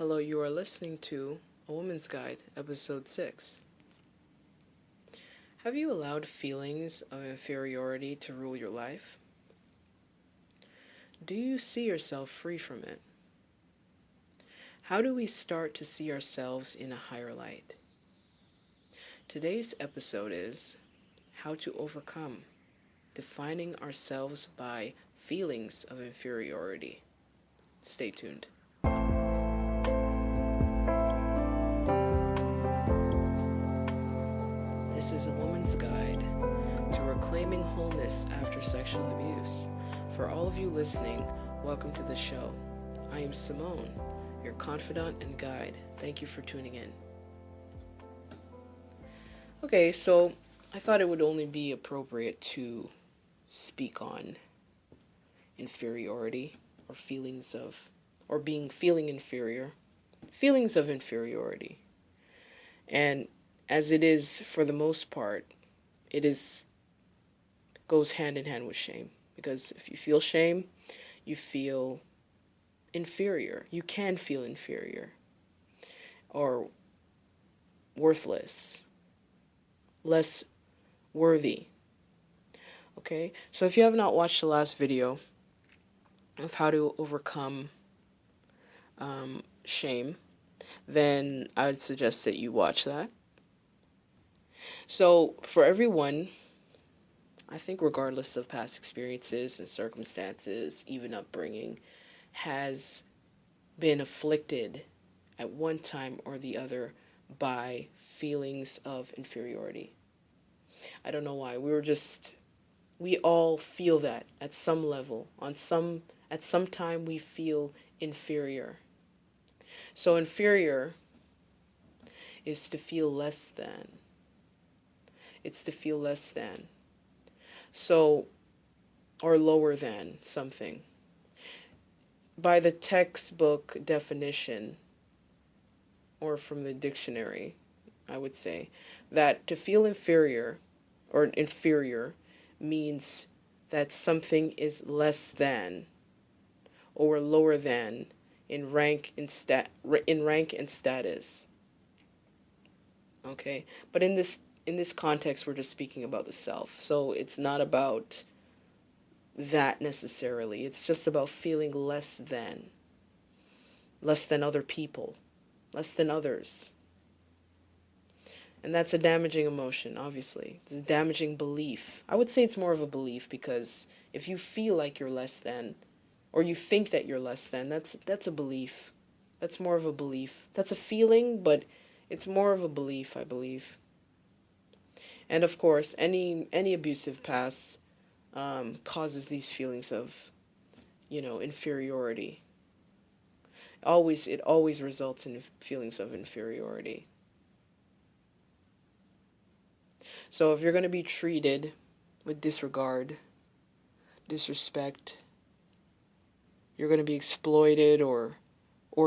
Hello, you are listening to A Woman's Guide, Episode 6. Have you allowed feelings of inferiority to rule your life? Do you see yourself free from it? How do we start to see ourselves in a higher light? Today's episode is How to Overcome Defining Ourselves by Feelings of Inferiority. Stay tuned. This is a woman's guide to reclaiming wholeness after sexual abuse. For all of you listening, welcome to the show. I am Simone, your confidant and guide. Thank you for tuning in. Okay, so I thought it would only be appropriate to speak on inferiority or feeling inferior, feelings of inferiority. And as it is, for the most part, goes hand in hand with shame. Because if you feel shame, you feel inferior. You can feel inferior or worthless, less worthy. Okay? So if you have not watched the last video of how to overcome shame, then I would suggest that you watch that. So for everyone, I think regardless of past experiences and circumstances, even upbringing, has been afflicted at one time or the other by feelings of inferiority. I don't know why. We all feel that at some level. At some time we feel inferior. So inferior is to feel less than. It's to feel less than. So, or lower than something. By the textbook definition, or from the dictionary, I would say, that to feel inferior, or inferior, means that something is less than, or lower than, in rank and status. Okay? But in this context, we're just speaking about the self. So it's not about that necessarily. It's just about feeling less than other people, less than others. And that's a damaging emotion, obviously. It's a damaging belief. I would say it's more of a belief, because if you feel like you're less than, or you think that you're less than, that's a belief. That's more of a belief. That's a feeling, but it's more of a belief, I believe. And of course, any abusive past causes these feelings of, inferiority. It always results in feelings of inferiority. So if you're going to be treated with disregard, disrespect, you're going to be exploited or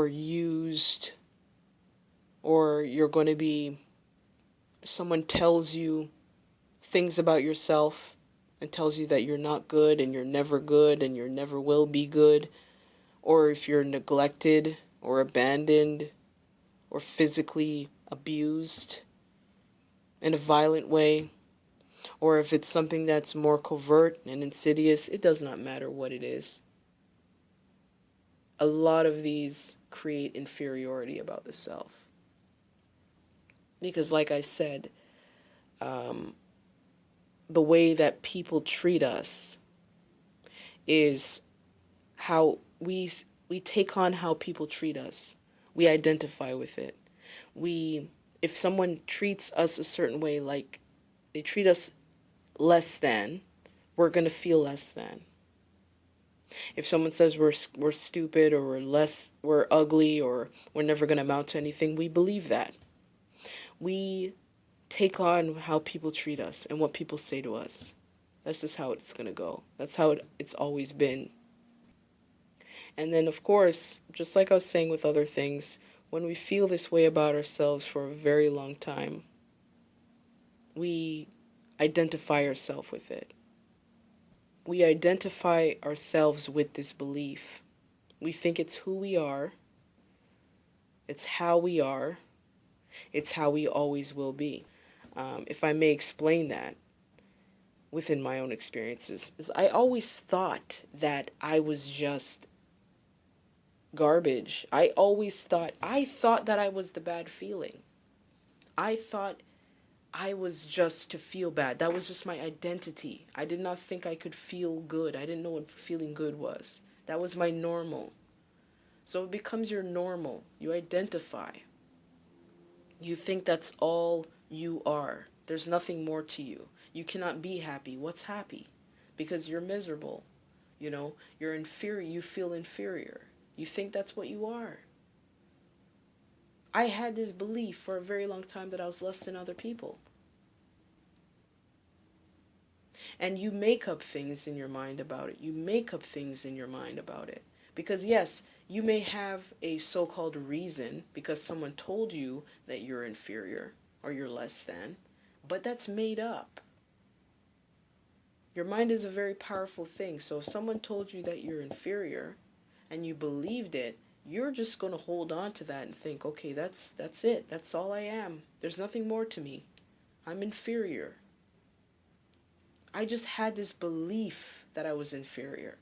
used, or you're going to be, someone tells you things about yourself and tells you that you're not good and you're never good and you never will be good, or if you're neglected or abandoned or physically abused in a violent way, or if it's something that's more covert and insidious, it does not matter what it is. A lot of these create inferiority about the self. Because like I said, the way that people treat us is how we take on how people treat us. We identify with it. If someone treats us a certain way, like they treat us less than, we're going to feel less than. If someone says we're stupid, or we're ugly, or we're never going to amount to anything, we believe that. We take on how people treat us and what people say to us. That's just how it's going to go. That's how it's always been. And then, of course, just like I was saying with other things, when we feel this way about ourselves for a very long time, we identify ourselves with it. We identify ourselves with this belief. We think it's who we are, It's how we are. It's how we always will be. If I may explain that within my own experiences, is I always thought that I was just garbage. I thought that I was the bad feeling. I thought I was just to feel bad. That was just my identity. I did not think I could feel good. I didn't know what feeling good was. That was my normal. So it becomes your normal. You identify. You think that's all you are. There's nothing more to you. You cannot be happy. What's happy? Because you're miserable. You're inferior. You feel inferior. You think that's what you are. I had this belief for a very long time that I was less than other people. And you make up things in your mind about it. You make up things in your mind about it. Because yes, you may have a so-called reason because someone told you that you're inferior or you're less than, but that's made up. Your mind is a very powerful thing. So if someone told you that you're inferior and you believed it, you're just going to hold on to that and think, okay, that's it. That's all I am. There's nothing more to me. I'm inferior. I just had this belief that I was inferior.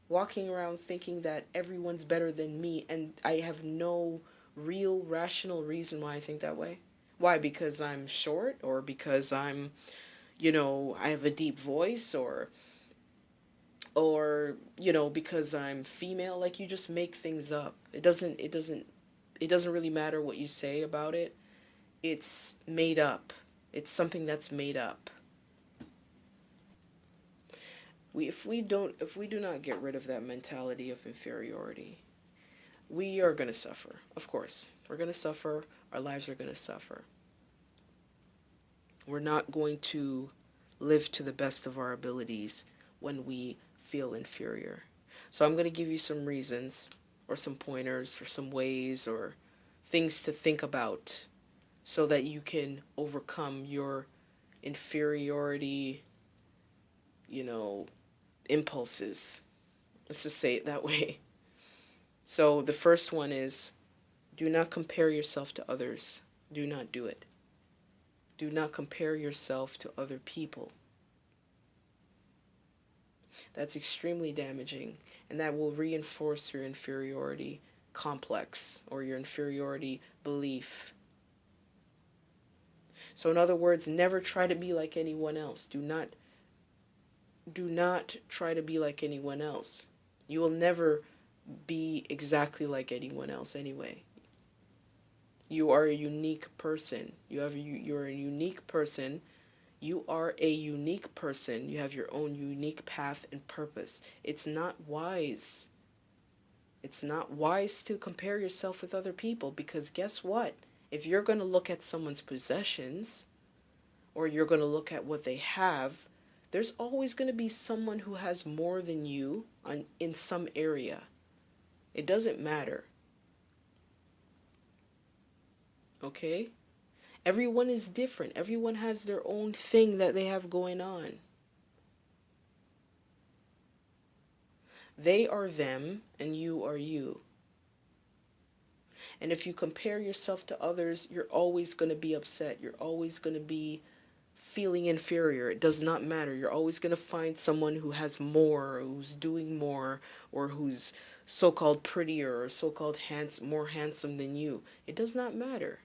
Walking around thinking that everyone's better than me, and I have no real rational reason why I think that way. Why? Because I'm short, or because I have a deep voice, or because I'm female. Like, you just make things up. It doesn't really matter what you say about it. It's made up. It's something that's made up. If we do not get rid of that mentality of inferiority, we are going to suffer. Of course, we're going to suffer. Our lives are going to suffer. We're not going to live to the best of our abilities when we feel inferior. So I'm going to give you some reasons, or some pointers, or some ways, or things to think about so that you can overcome your inferiority, impulses. Let's just say it that way. So the first one is, do not compare yourself to others. Do not do it. Do not compare yourself to other people. That's extremely damaging, and that will reinforce your inferiority complex or your inferiority belief. So in other words, never try to be like anyone else. Do not try to be like anyone else. You will never be exactly like anyone else anyway. You are a unique person. You're a unique person. You are a unique person. You have your own unique path and purpose. It's not wise. It's not wise to compare yourself with other people, because guess what? If you're going to look at someone's possessions, or you're going to look at what they have, there's always going to be someone who has more than you in some area. It doesn't matter. Okay? Everyone is different. Everyone has their own thing that they have going on. They are them, and you are you. And if you compare yourself to others, you're always going to be upset. You're always going to be feeling inferior. It does not matter. You're always going to find someone who has more, or who's doing more, or who's so-called prettier, or so-called more handsome than you. It does not matter.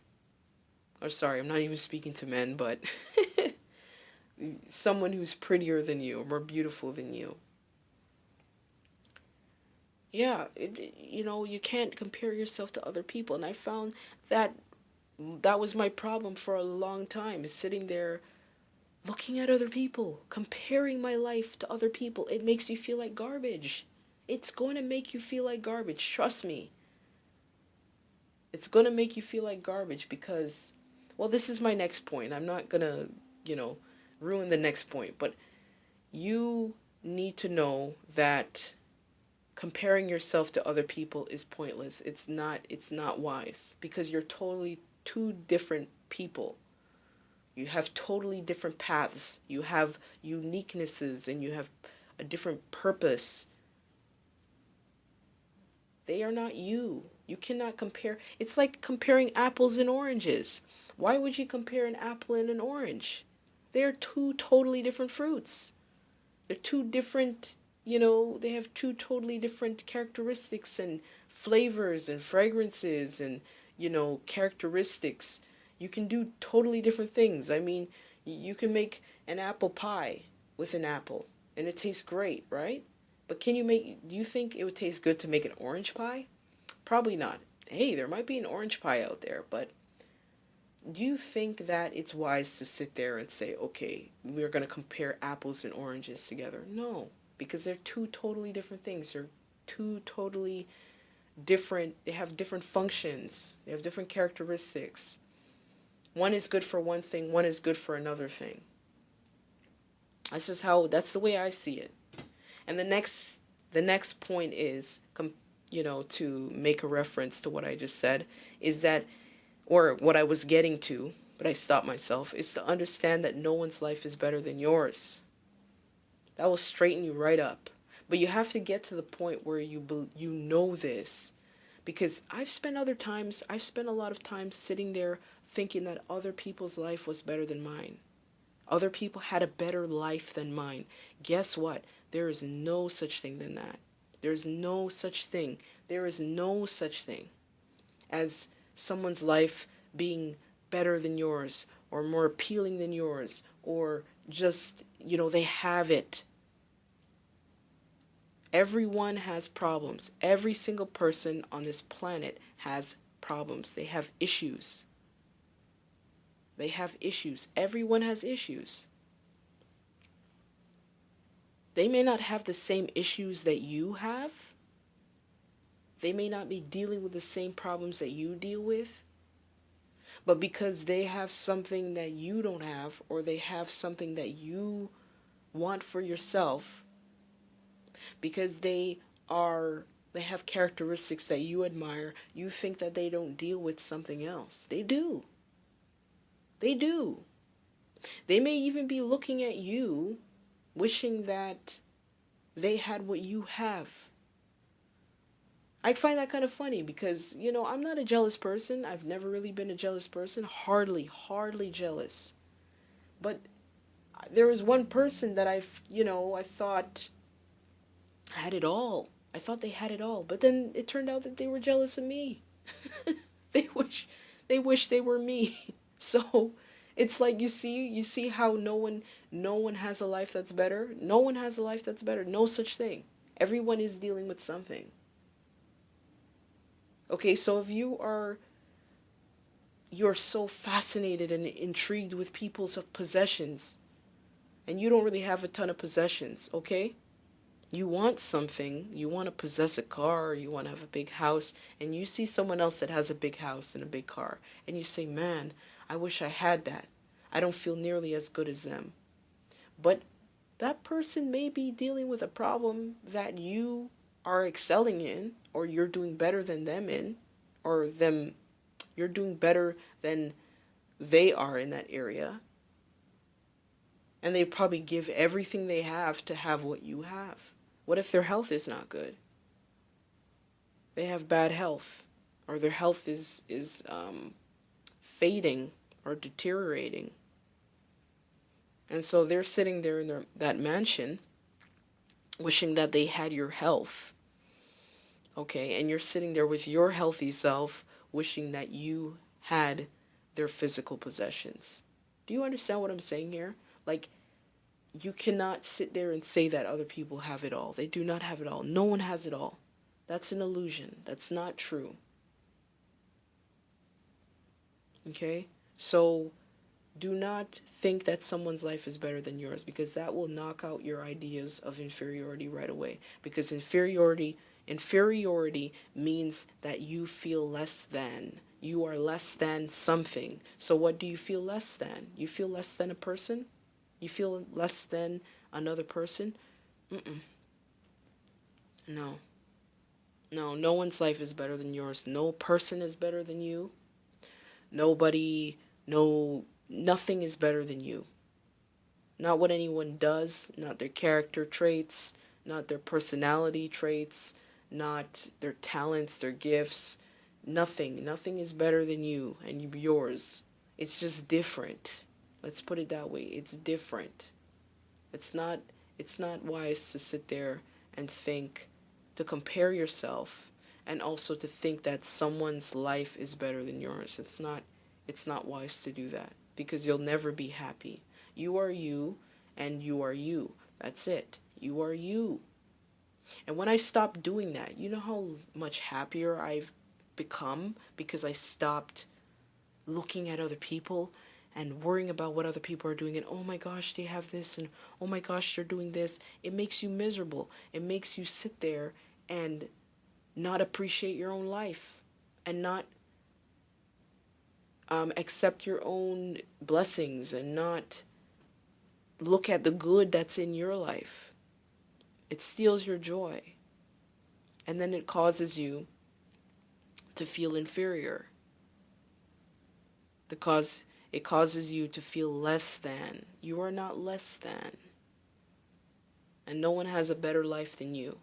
Or sorry, I'm not even speaking to men, but someone who's prettier than you, or more beautiful than you. Yeah, you can't compare yourself to other people. And I found that was my problem for a long time, is sitting there looking at other people, comparing my life to other people. It makes you feel like garbage. It's going to make you feel like garbage. Trust me. It's going to make you feel like garbage because, well, this is my next point. I'm not going to, ruin the next point. But you need to know that comparing yourself to other people is pointless. It's not wise, because you're totally two different people. You have totally different paths. You have uniquenesses, and you have a different purpose. They are not you. You cannot compare. It's like comparing apples and oranges. Why would you compare an apple and an orange? They're two totally different fruits. They're two different, they have two totally different characteristics and flavors and fragrances and, characteristics. You can do totally different things. I mean, you can make an apple pie with an apple and it tastes great, right? But do you think it would taste good to make an orange pie? Probably not. Hey, there might be an orange pie out there, but do you think that it's wise to sit there and say, okay, we're going to compare apples and oranges together? No, because they're two totally different things. They're two totally different, they have different functions, they have different characteristics. One is good for one thing, one is good for another thing. That's the way I see it. And the next point is, to make a reference to what I just said, is that, or what I was getting to, but I stopped myself, is to understand that no one's life is better than yours. That will straighten you right up. But you have to get to the point where you know this. Because I've spent a lot of time sitting there thinking that other people's life was better than mine. Other people had a better life than mine. Guess what? There is no such thing than that. There's no such thing. There is no such thing as someone's life being better than yours or more appealing than yours or just, they have it. Everyone has problems. Every single person on this planet has problems. They have issues. They have issues. Everyone has issues. They may not have the same issues that you have. They may not be dealing with the same problems that you deal with. But because they have something that you don't have, or they have something that you want for yourself, because they have characteristics that you admire, you think that they don't deal with something else. They do. They do. They may even be looking at you, wishing that they had what you have. I find that kind of funny because, I'm not a jealous person. I've never really been a jealous person. Hardly jealous. But there was one person that I thought had it all. I thought they had it all. But then it turned out that they were jealous of me. They wish they were me. So it's like you see how no one has a life that's better. No one has a life that's better. No such thing. Everyone is dealing with something. Okay, so if you're so fascinated and intrigued with people's possessions, and you don't really have a ton of possessions, okay? You want something, you want to possess a car, you want to have a big house, and you see someone else that has a big house and a big car, and you say, man, I wish I had that. I don't feel nearly as good as them. But that person may be dealing with a problem that you are excelling in, or you're doing better than them in, or you're doing better than they are in that area. And they probably give everything they have to have what you have. What if their health is not good? They have bad health, or their health is fading or deteriorating. And so they're sitting there in that mansion, wishing that they had your health. Okay, and you're sitting there with your healthy self, wishing that you had their physical possessions. Do you understand what I'm saying here? Like, you cannot sit there and say that other people have it all. They do not have it all. No one has it all. That's an illusion. That's not true. Okay? So, do not think that someone's life is better than yours, because that will knock out your ideas of inferiority right away. Because inferiority means that you feel less than. You are less than something. So what do you feel less than? You feel less than a person? You feel less than another person? No. No one's life is better than yours. No person is better than you. Nothing is better than you. Not what anyone does, not their character traits, not their personality traits, not their talents, their gifts, Nothing is better than you and yours. It's just different. Let's put it that way. It's different. It's not it's not wise to sit there and think, to compare yourself, and also to think that someone's life is better than yours. It's not wise to do that, because you'll never be happy. You are you, and you are you. That's it. You are you. And when I stopped doing that, you know how much happier I've become, because I stopped looking at other people and worrying about what other people are doing, and oh my gosh, they have this, and oh my gosh, they're doing this. It makes you miserable. It makes you sit there and not appreciate your own life, and not accept your own blessings, and not look at the good that's in your life. It steals your joy, and then it causes you to feel inferior. It causes you to feel less than. You are not less than. And no one has a better life than you.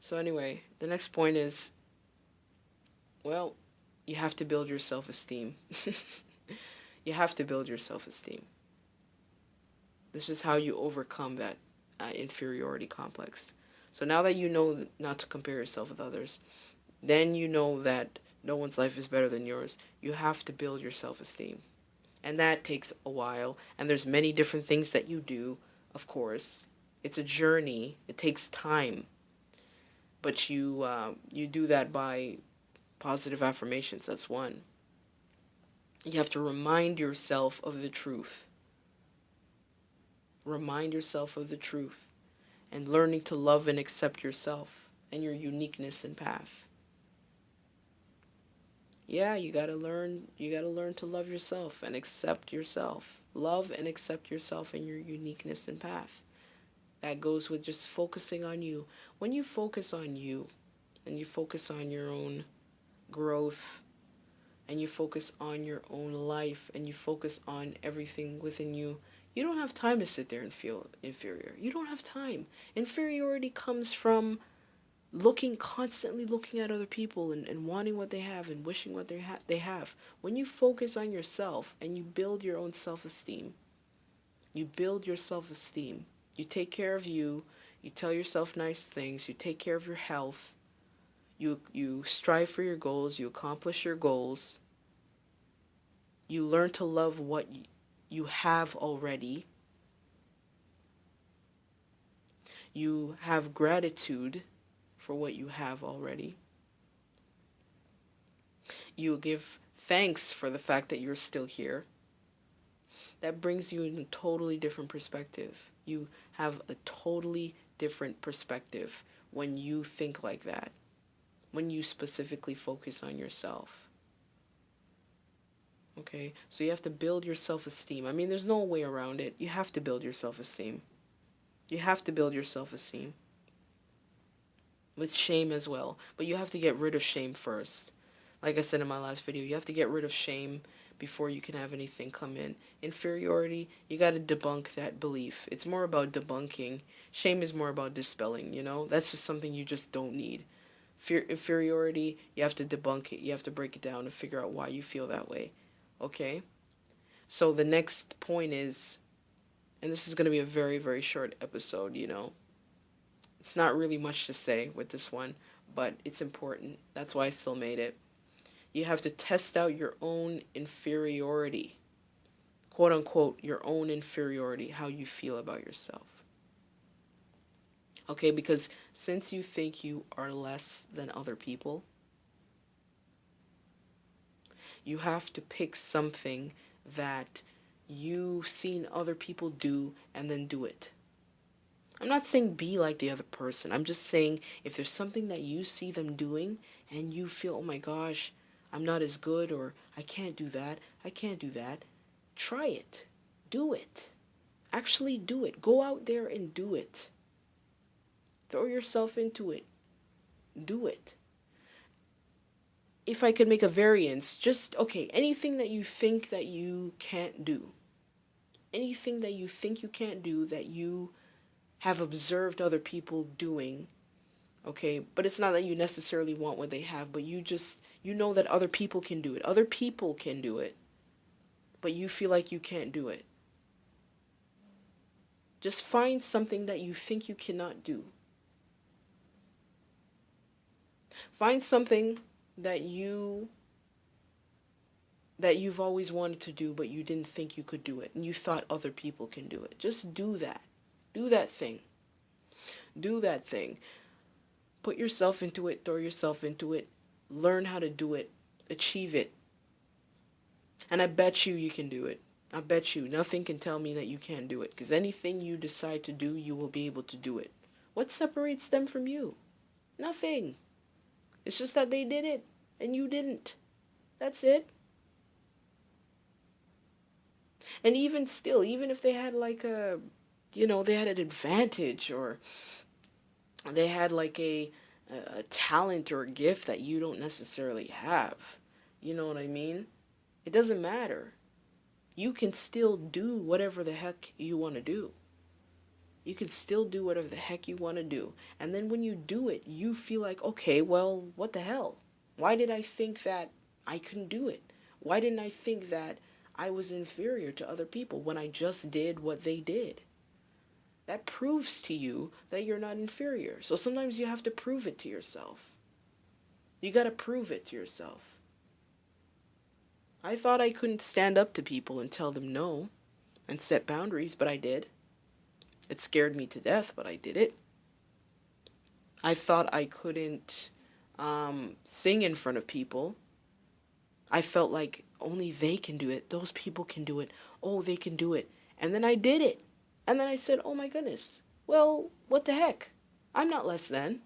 So anyway, the next point is, well, you have to build your self-esteem. You have to build your self-esteem. This is how you overcome that inferiority complex. So now that you know not to compare yourself with others, then you know that no one's life is better than yours. You have to build your self-esteem. And that takes a while. And there's many different things that you do, of course. It's a journey. It takes time. But you do that by positive affirmations. That's one. You have to remind yourself of the truth. Remind yourself of the truth. And learning to love and accept yourself and your uniqueness and path. Yeah, you gotta learn to love yourself and accept yourself. Love and accept yourself and your uniqueness and path. That goes with just focusing on you. When you focus on you, and you focus on your own growth, and you focus on your own life, and you focus on everything within you, you don't have time to sit there and feel inferior. You don't have time. Inferiority comes from constantly looking at other people, and wanting what they have and wishing what they have. When you focus on yourself and you build your own self-esteem, you take care of you, you tell yourself nice things, you take care of your health, you strive for your goals, you accomplish your goals, you learn to love what you have already, you have gratitude for what you have already. You give thanks for the fact that you're still here. That brings you in a totally different perspective. You have a totally different perspective when you think like that. When you specifically focus on yourself. Okay? So you have to build your self-esteem. I mean, there's no way around it. You have to build your self-esteem. You have to build your self-esteem. With shame as well. But you have to get rid of shame first. Like I said in my last video, you have to get rid of shame before you can have anything come in. Inferiority, you got to debunk that belief. It's more about debunking. Shame is more about dispelling, you know? That's just something you just don't need. Inferiority, you have to debunk it. You have to break it down and figure out why you feel that way. Okay? So the next point is, and this is going to be a very, very short episode, you know? It's not really much to say with this one, but it's important. That's why I still made it. You have to test out your own inferiority. Quote unquote, your own inferiority, how you feel about yourself. Okay, because since you think you are less than other people, you have to pick something that you've seen other people do and then do it. I'm not saying be like the other person. I'm just saying if there's something that you see them doing and you feel, oh my gosh, I'm not as good, or I can't do that, try it. Do it. Actually do it. Go out there and do it. Throw yourself into it. Do it. If I could make a variance, anything that you think that you can't do. Anything that you think you can't do that you have observed other people doing, Okay, but it's not that you necessarily want what they have, but you know that other people can do it. Other people can do it, but you feel like you can't do it. Just find something that you think you cannot do. Find something that you've always wanted to do, but you didn't think you could do it, and you thought other people can do it. Just do that. Do that thing. Do that thing. Put yourself into it, throw yourself into it, learn how to do it, achieve it. And I bet you can do it. I bet you nothing can tell me that you can't do it, because anything you decide to do, you will be able to do it. What separates them from you? Nothing. It's just that they did it and you didn't. That's it. And even still, even if they had like they had an advantage, or they had like a talent or a gift that you don't necessarily have, you know what I mean? It doesn't matter. You can still do whatever the heck you want to do. You can still do whatever the heck you want to do. And then when you do it, you feel like, okay, well, what the hell? Why did I think that I couldn't do it? Why didn't I think that I was inferior to other people when I just did what they did? That proves to you that you're not inferior. So sometimes you have to prove it to yourself. You got to prove it to yourself. I thought I couldn't stand up to people and tell them no and set boundaries, but I did. It scared me to death, but I did it. I thought I couldn't sing in front of people. I felt like only they can do it. Those people can do it. Oh, they can do it. And then I did it. And then I said, oh my goodness. Well, what the heck? I'm not less than.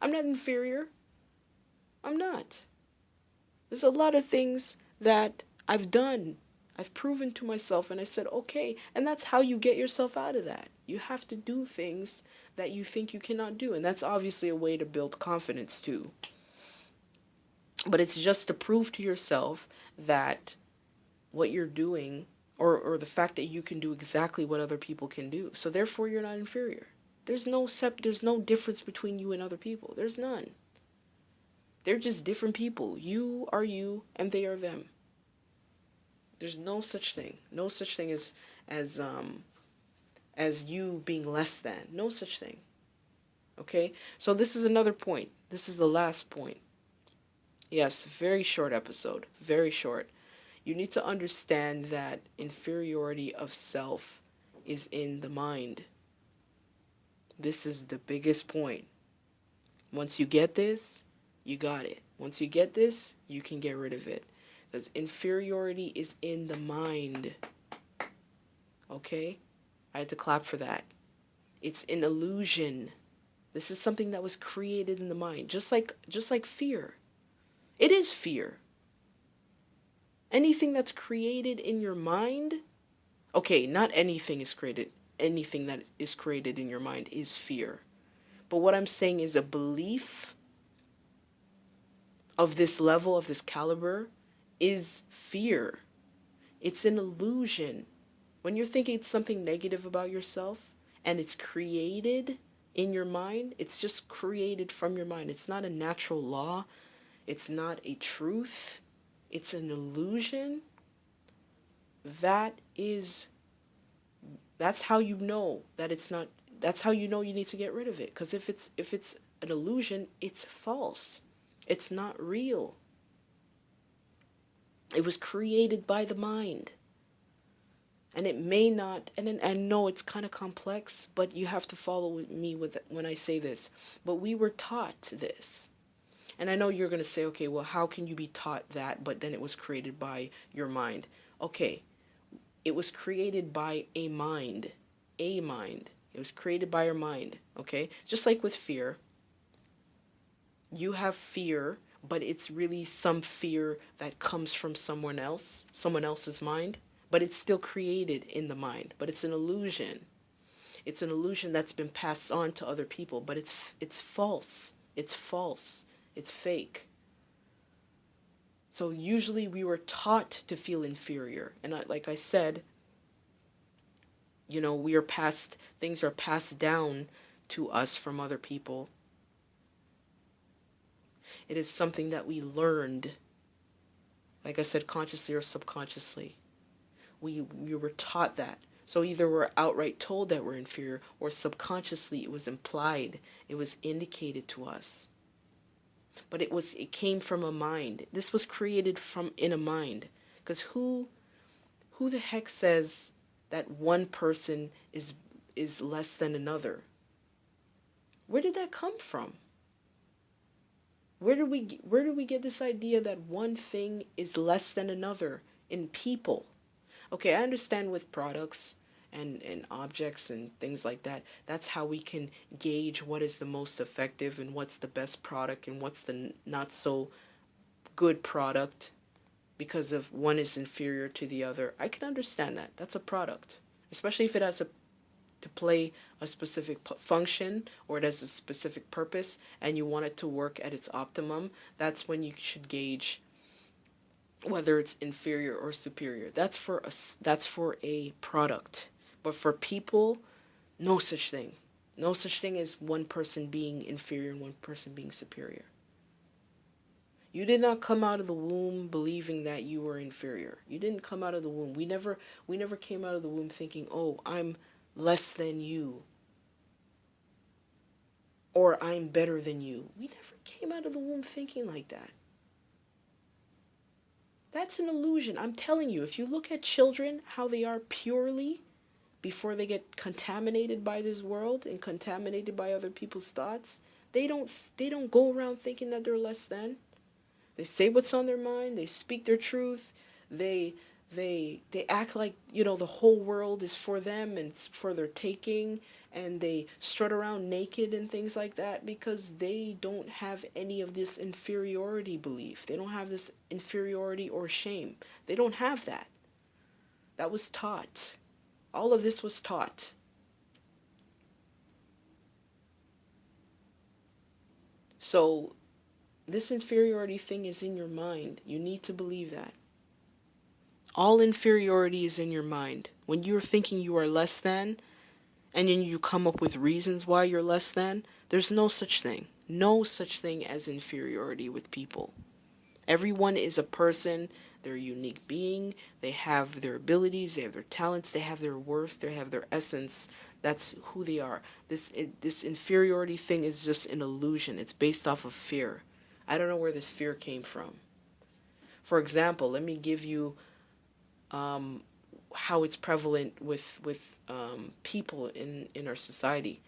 I'm not inferior. I'm not. There's a lot of things that I've done. I've proven to myself, and I said, okay. And that's how you get yourself out of that. You have to do things that you think you cannot do. And that's obviously a way to build confidence too. But it's just to prove to yourself that what you're doing, or the fact that you can do exactly what other people can do. So therefore you're not inferior. There's no difference between you and other people. There's none. They're just different people. You are you and they are them. There's no such thing. No such thing as you being less than. No such thing. Okay? So this is another point. This is the last point. Yes, very short episode. Very short. You need to understand that inferiority of self is in the mind. This is the biggest point. Once you get this, you got it. Once you get this, you can get rid of it. Because inferiority is in the mind. Okay? I had to clap for that. It's an illusion. This is something that was created in the mind. Just like fear. It is fear. Anything that's created in your mind, okay, not anything is created. Anything that is created in your mind is fear. But what I'm saying is a belief of this level, of this caliber, is fear. It's an illusion. When you're thinking something negative about yourself and it's created in your mind, it's just created from your mind. It's not a natural law. It's not a truth. It's an illusion. That's how you know that it's not, that's how you know you need to get rid of it. Because if it's an illusion, it's false. It's not real. It was created by the mind. And it may not, and I know it's kind of complex, but you have to follow with me when I say this. But we were taught this. And I know you're going to say, okay, well, how can you be taught that, but then it was created by your mind? Okay, it was created by a mind. A mind. It was created by your mind, okay? Just like with fear. You have fear, but it's really some fear that comes from someone else's mind, but it's still created in the mind, but it's an illusion. It's an illusion that's been passed on to other people, but it's false. It's false. It's fake. So usually we were taught to feel inferior. And like I said, things are passed down to us from other people. It is something that we learned, like I said, consciously or subconsciously. We were taught that. So either we're outright told that we're inferior, or subconsciously it was implied, it was indicated to us. But it came from a mind. This was created from in a mind. Because who the heck says that one person is less than another? Where did that come from? Where did we get this idea that one thing is less than another in people? Okay, I understand with products and objects and things like that. That's how we can gauge what is the most effective and what's the best product and what's the not so good product, because of one is inferior to the other. I can understand that. That's a product, especially if it has to play a specific function, or it has a specific purpose and you want it to work at its optimum. That's when you should gauge whether it's inferior or superior. That's for a product. But for people, no such thing. No such thing as one person being inferior and one person being superior. You did not come out of the womb believing that you were inferior. You didn't come out of the womb. We never came out of the womb thinking, "Oh, I'm less than you," or "I'm better than you." We never came out of the womb thinking like that. That's an illusion. I'm telling you, if you look at children, how they are purely before they get contaminated by this world and contaminated by other people's thoughts, they don't go around thinking that they're less than. They say what's on their mind, they speak their truth, they act like, the whole world is for them and it's for their taking, and they strut around naked and things like that because they don't have any of this inferiority belief. They don't have this inferiority or shame. They don't have that. That was taught. All of this was taught. So this inferiority thing is in your mind. You need to believe that. All inferiority is in your mind. When you're thinking you are less than, and then you come up with reasons why you're less than, there's no such thing. No such thing as inferiority with people. Everyone is a person. They're a unique being. They have their abilities. They have their talents. They have their worth. They have their essence. That's who they are. This inferiority thing is just an illusion. It's based off of fear. I don't know where this fear came from. For example, let me give you how it's prevalent with people in our society.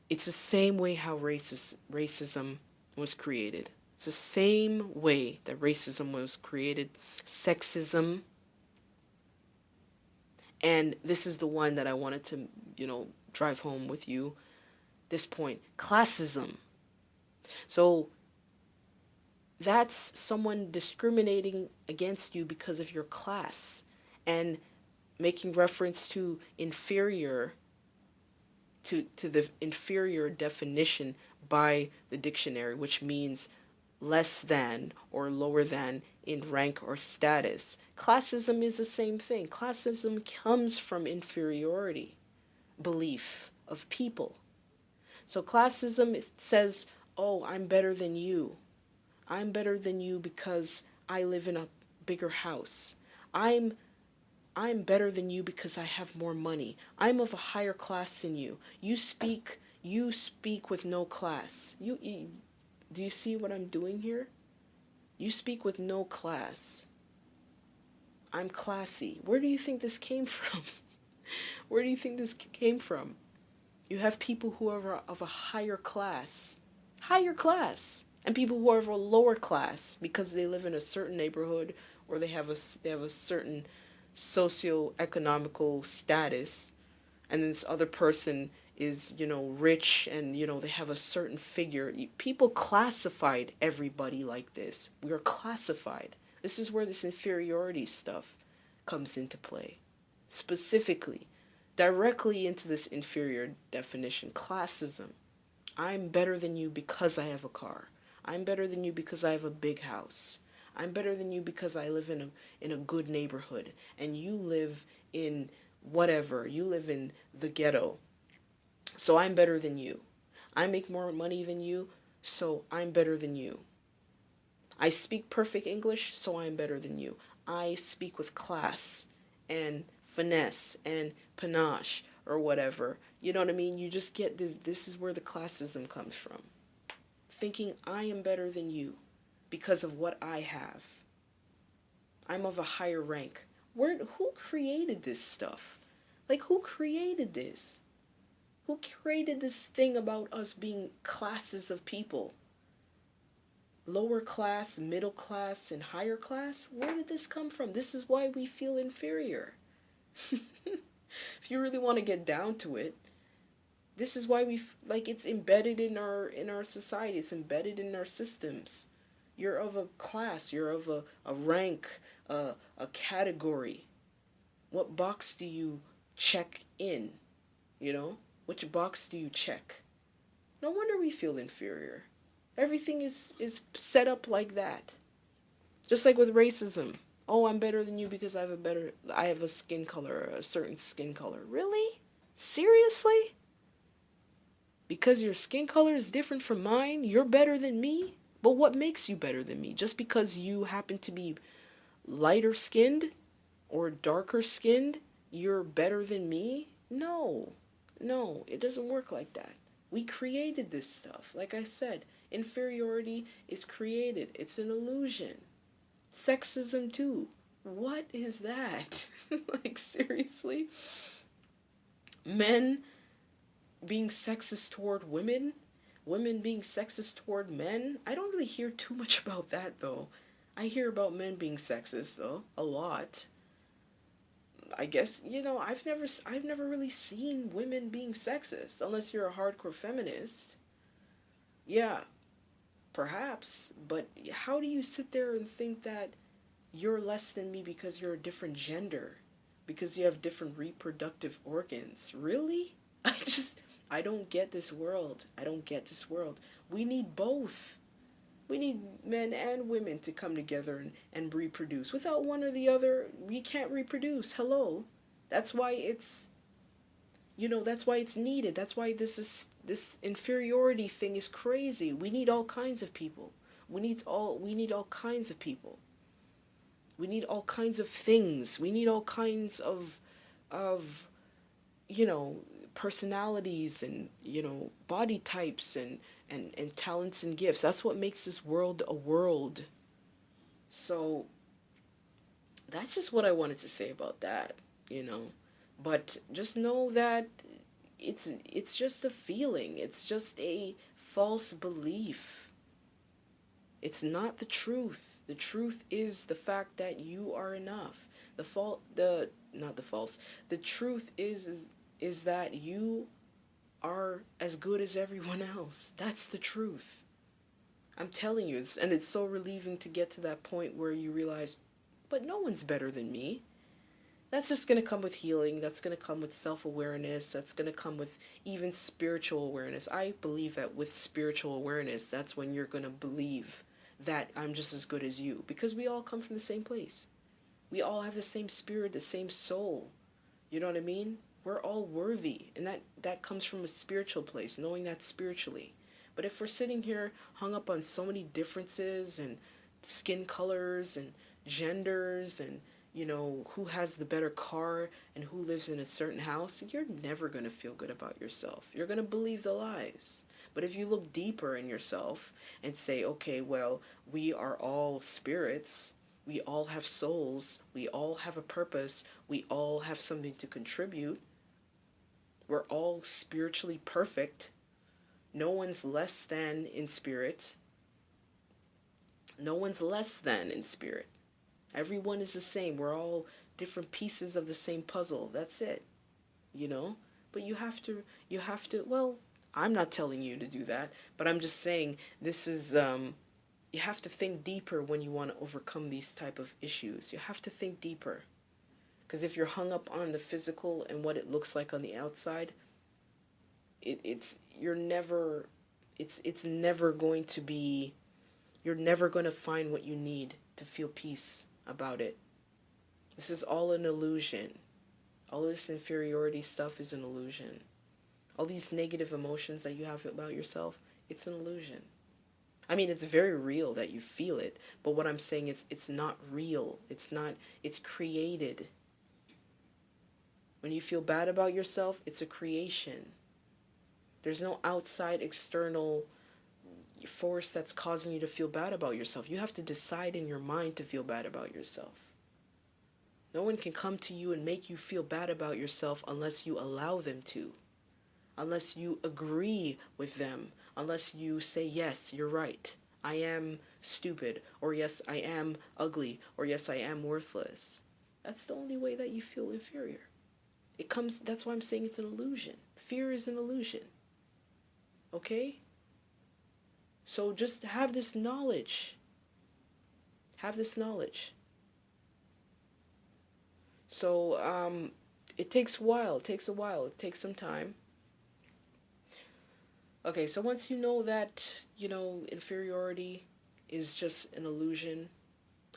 It's the same way how racism was created. It's the same way that racism was created, sexism, and this is the one that I wanted to, drive home with you, this point, classism. So that's someone discriminating against you because of your class and making reference to inferior, to the inferior definition by the dictionary, which means less than or lower than in rank or status. Classism is the same thing. Classism comes from inferiority belief of people. So classism, it says, "Oh, I'm better than you. I'm better than you because I live in a bigger house. I'm better than you because I have more money. I'm of a higher class than you. You speak with no class. Do you see what I'm doing here? You speak with no class. I'm classy." Where do you think this came from? Where do you think this came from? You have people who are of a higher class, and people who are of a lower class because they live in a certain neighborhood, or they have a certain socio-economical status, and this other person is, rich, and, they have a certain figure. People classified everybody like this. We are classified. This is where this inferiority stuff comes into play. Specifically, directly into this inferior definition, classism. I'm better than you because I have a car. I'm better than you because I have a big house. I'm better than you because I live in a good neighborhood, and you live in whatever. You live in the ghetto. So I'm better than you. I make more money than you, so I'm better than you. I speak perfect English, so I am better than you. I speak with class and finesse and panache or whatever. You know what I mean? You just get this. This is where the classism comes from. Thinking I am better than you because of what I have. I'm of a higher rank. Who created this stuff? Like, who created this? Who created this thing about us being classes of people? Lower class, middle class, and higher class? Where did this come from? This is why we feel inferior. If you really want to get down to it, this is why like, it's embedded in our society. It's embedded in our systems. You're of a class. You're of a rank, a category. What box do you check in? You know? Which box do you check? No wonder we feel inferior. Everything is set up like that. Just like with racism. Oh, I'm better than you because I have a skin color, a certain skin color. Really? Seriously? Because your skin color is different from mine, you're better than me? But what makes you better than me? Just because you happen to be lighter skinned or darker skinned, you're better than me? No. No, it doesn't work like that. We created this stuff. Like I said, inferiority is created. It's an illusion. Sexism too. What is that? Like, seriously? Men being sexist toward women? Women being sexist toward men? I don't really hear too much about that, though. I hear about men being sexist, though, a lot. I guess, I've never really seen women being sexist, unless you're a hardcore feminist. Yeah, perhaps, but how do you sit there and think that you're less than me because you're a different gender, because you have different reproductive organs? Really? I don't get this world. I don't get this world. We need both. We need men and women to come together and reproduce. Without one or the other, we can't reproduce. Hello. That's why it's, that's why it's needed. That's why this inferiority thing is crazy. We need all kinds of people. We need all kinds of people. We need all kinds of things. We need all kinds of personalities and, body types and talents and gifts. That's what makes this world a world. So that's just what I wanted to say about that, But just know that it's just a feeling. It's just a false belief. It's not the truth. The truth is the fact that you are enough. The truth is that you are as good as everyone else. That's the truth. I'm telling you, it's so relieving to get to that point where you realize, but no one's better than me. That's just going to come with healing. That's going to come with self-awareness. That's going to come with even spiritual awareness. I believe that with spiritual awareness, that's when you're going to believe that I'm just as good as you. Because we all come from the same place. We all have the same spirit, the same soul. You know what I mean? We're all worthy. And that comes from a spiritual place, knowing that spiritually. But if we're sitting here hung up on so many differences and skin colors and genders and who has the better car and who lives in a certain house, you're never going to feel good about yourself. You're going to believe the lies. But if you look deeper in yourself and say, okay, well, we are all spirits, we all have souls, we all have a purpose, we all have something to contribute, we're all spiritually perfect, no one's less than in spirit, no one's less than in spirit. Everyone is the same. We're all different pieces of the same puzzle. That's it. But you have to, well, I'm not telling you to do that, but I'm just saying this is, you have to think deeper when you want to overcome these type of issues. You have to think deeper. Because if you're hung up on the physical and what it looks like on the outside, it's never going to be, you're never going to find what you need to feel peace about it. This is all an illusion. All this inferiority stuff is an illusion. All these negative emotions that you have about yourself, it's an illusion. I mean, it's very real that you feel it, but what I'm saying is it's not real. It's created. When you feel bad about yourself, it's a creation. There's no outside external force that's causing you to feel bad about yourself. You have to decide in your mind to feel bad about yourself. No one can come to you and make you feel bad about yourself unless you allow them to. Unless you agree with them. Unless you say, yes, you're right. I am stupid. Or yes, I am ugly. Or yes, I am worthless. That's the only way that you feel inferior. That's why I'm saying it's an illusion. Fear is an illusion. Okay? So just have this knowledge. Have this knowledge. So, it takes a while. It takes a while. It takes some time. Okay, so once you know that, inferiority is just an illusion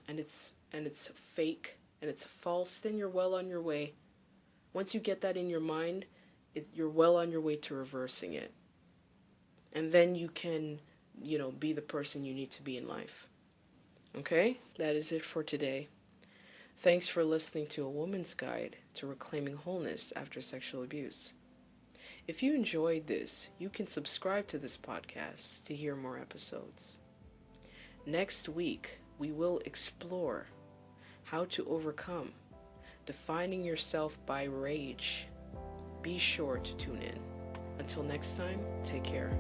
and it's fake and it's false, then you're well on your way. Once you get that in your mind, you're well on your way to reversing it. And then you can, be the person you need to be in life. Okay? That is it for today. Thanks for listening to A Woman's Guide to Reclaiming Wholeness After Sexual Abuse. If you enjoyed this, you can subscribe to this podcast to hear more episodes. Next week, we will explore how to overcome defining yourself by rage. Be sure to tune in. Until next time, take care.